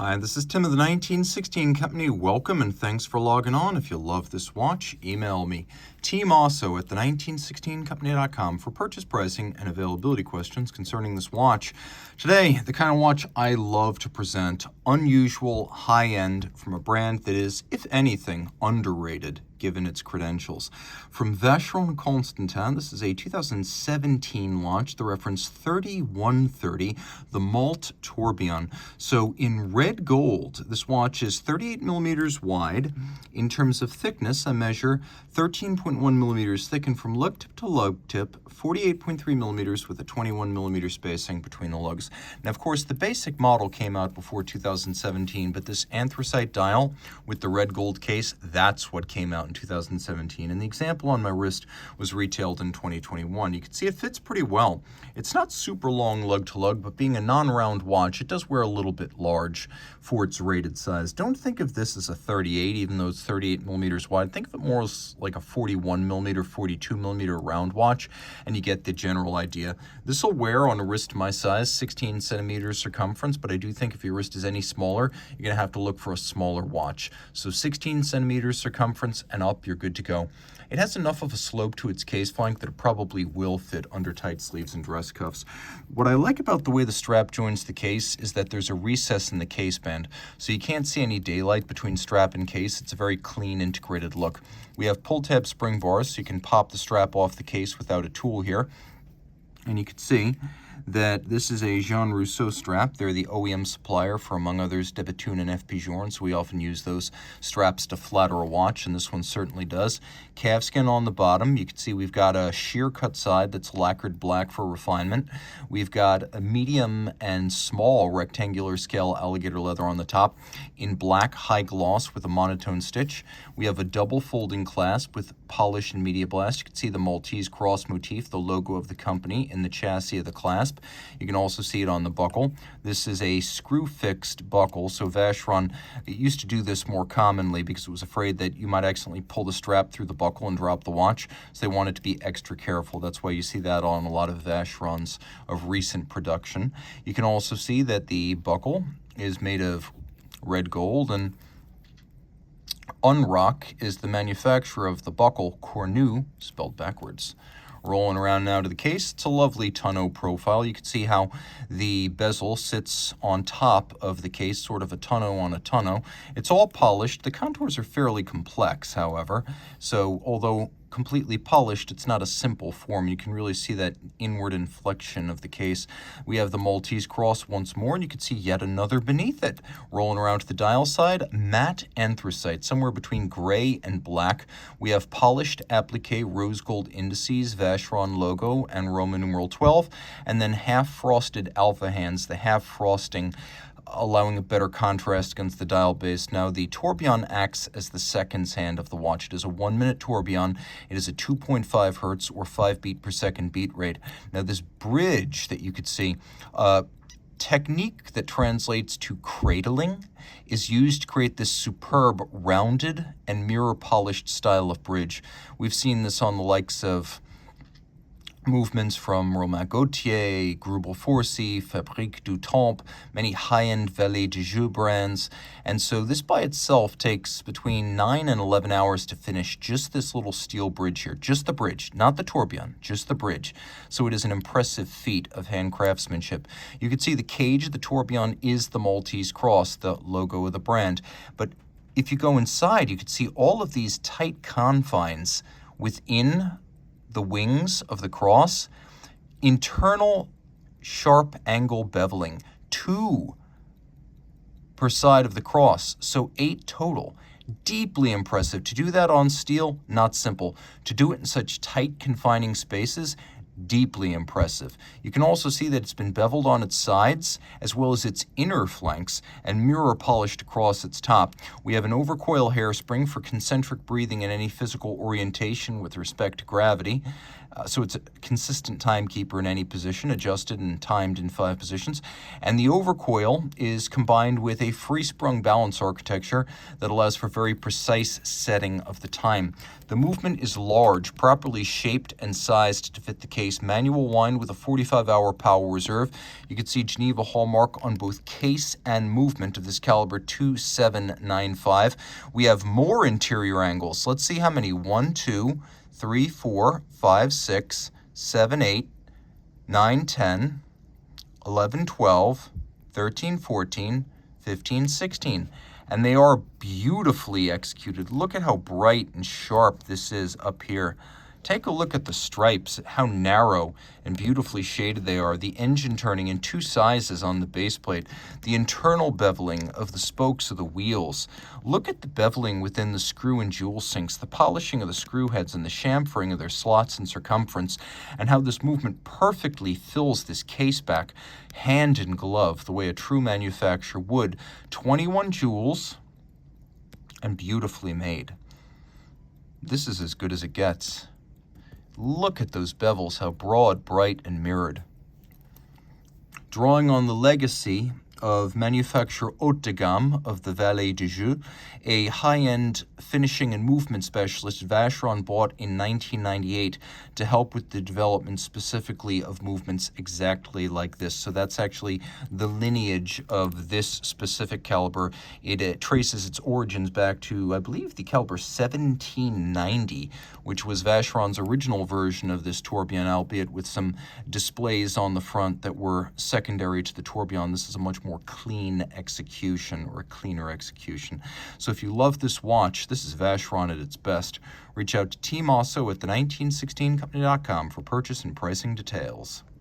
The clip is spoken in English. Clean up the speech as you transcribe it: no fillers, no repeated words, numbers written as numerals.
Hi, this is Tim of the 1916 Company. Welcome and thanks for logging on. If you love this watch, email me, Team Mosso at the1916company.com for purchase pricing and availability questions concerning this watch. Today, the kind of watch I love to present, unusual, high-end, from a brand that is, if anything, underrated given its credentials. From Vacheron Constantin, this is a 2017 launch, the reference 3130, the Malte Tourbillon. So in red gold, this watch is 38 millimeters wide. In terms of thickness, I measure 13.1 millimeters thick, and from lug tip to lug tip, 48.3 millimeters with a 21 millimeter spacing between the lugs. Now, of course, the basic model came out before 2017, but this anthracite dial with the red gold case, that's what came out in 2017, and the example on my wrist was retailed in 2021. You can see it fits pretty well. It's not super long lug to lug, but being a non-round watch, it does wear a little bit large for its rated size. Don't think of this as a 38, even though it's 38 millimeters wide. Think of it more as like a 41 millimeter, 42 millimeter round watch, and you get the general idea. This will wear on a wrist my size, 16 centimeters circumference, but I do think if your wrist is any smaller, you're gonna have to look for a smaller watch. So 16 centimeters circumference and up, you're good to go. It has enough of a slope to its case flank that it probably will fit under tight sleeves and dress cuffs. What I like about the way the strap joins the case is that there's a recess in the case band, so you can't see any daylight between strap and case. It's a very clean, integrated look. We have pull-tab spring bars, so you can pop the strap off the case without a tool here. And you can see that this is a Jean Rousseau strap. They're the OEM supplier for, among others, de Bethune and F. Vacheron, so we often use those straps to flatter a watch, and this one certainly does. Calfskin on the bottom. You can see we've got a sheer cut side that's lacquered black for refinement. We've got a medium and small rectangular scale alligator leather on the top in black high gloss with a monotone stitch. We have a double folding clasp with polish and media blast. You can see the Maltese cross motif, the logo of the company, in the chassis of the clasp. You can also see it on the buckle. This is a screw-fixed buckle, so Vacheron used to do this more commonly because it was afraid that you might accidentally pull the strap through the buckle and drop the watch, so they wanted to be extra careful. That's why you see that on a lot of Vacherons of recent production. You can also see that the buckle is made of red gold, and Unrock is the manufacturer of the buckle, Cornu, spelled backwards. Rolling around now to the case, it's a lovely tonneau profile. You can see how the bezel sits on top of the case, sort of a tonneau on a tonneau. It's all polished. The contours are fairly complex, however, so although completely polished, it's not a simple form. You can really see that inward inflection of the case. We have the Maltese cross once more, and you can see yet another beneath it. Rolling around to the dial side, matte anthracite, somewhere between gray and black. We have polished applique rose gold indices, Vacheron logo, and Roman numeral 12, and then half-frosted alpha hands, the half-frosting allowing a better contrast against the dial base. Now, the tourbillon acts as the seconds hand of the watch. It is a 1-minute tourbillon. It is a 2.5 hertz or 5 beat per second beat rate. Now, this bridge that you could see, technique that translates to cradling, is used to create this superb rounded and mirror polished style of bridge. We've seen this on the likes of movements from Romain Gaultier, Grubel Forsey, Fabrique du Temps, many high-end Valet de Jeu brands. And so this by itself takes between 9 and 11 hours to finish just this little steel bridge here. Just the bridge, not the tourbillon, just the bridge. So it is an impressive feat of hand craftsmanship. You can see the cage of the tourbillon is the Maltese cross, the logo of the brand. But if you go inside, you can see all of these tight confines within the wings of the cross, internal sharp angle beveling, 2 per side of the cross, so 8 total. Deeply impressive. To do that on steel, not simple. To do it in such tight confining spaces, deeply impressive. You can also see that it's been beveled on its sides as well as its inner flanks and mirror polished across its top. We have an overcoil hairspring for concentric breathing and any physical orientation with respect to gravity. So it's a consistent timekeeper in any position, adjusted and timed in 5 positions. And the overcoil is combined with a free-sprung balance architecture that allows for very precise setting of the time. The movement is large, properly shaped and sized to fit the case. Manual wind with a 45-hour power reserve. You can see Geneva hallmark on both case and movement of this caliber 2795. We have more interior angles. Let's see how many. 1, 2, 3, 4, 5, 6, 7, 8, 9, 10, 11, 12, 13, 14, 15, 16. And they are beautifully executed. Look at how bright and sharp this is up here. Take a look at the stripes, how narrow and beautifully shaded they are. The engine turning in 2 sizes on the base plate. The internal beveling of the spokes of the wheels. Look at the beveling within the screw and jewel sinks, the polishing of the screw heads and the chamfering of their slots and circumference, and how this movement perfectly fills this case back, hand in glove, the way a true manufacturer would. 21 jewels and beautifully made. This is as good as it gets. Look at those bevels, how broad, bright, and mirrored. Drawing on the legacy of manufacturer Haute de Gamme of the Valet de Joux, a high-end finishing and movement specialist Vacheron bought in 1998 to help with the development specifically of movements exactly like this. So that's actually the lineage of this specific caliber. It traces its origins back to, I believe, the caliber 1790, which was Vacheron's original version of this tourbillon, albeit with some displays on the front that were secondary to the tourbillon. This is a much more clean execution, or a cleaner execution. So if you love this watch, this is Vacheron at its best. Reach out to Team Mosso at the 1916company.com for purchase and pricing details.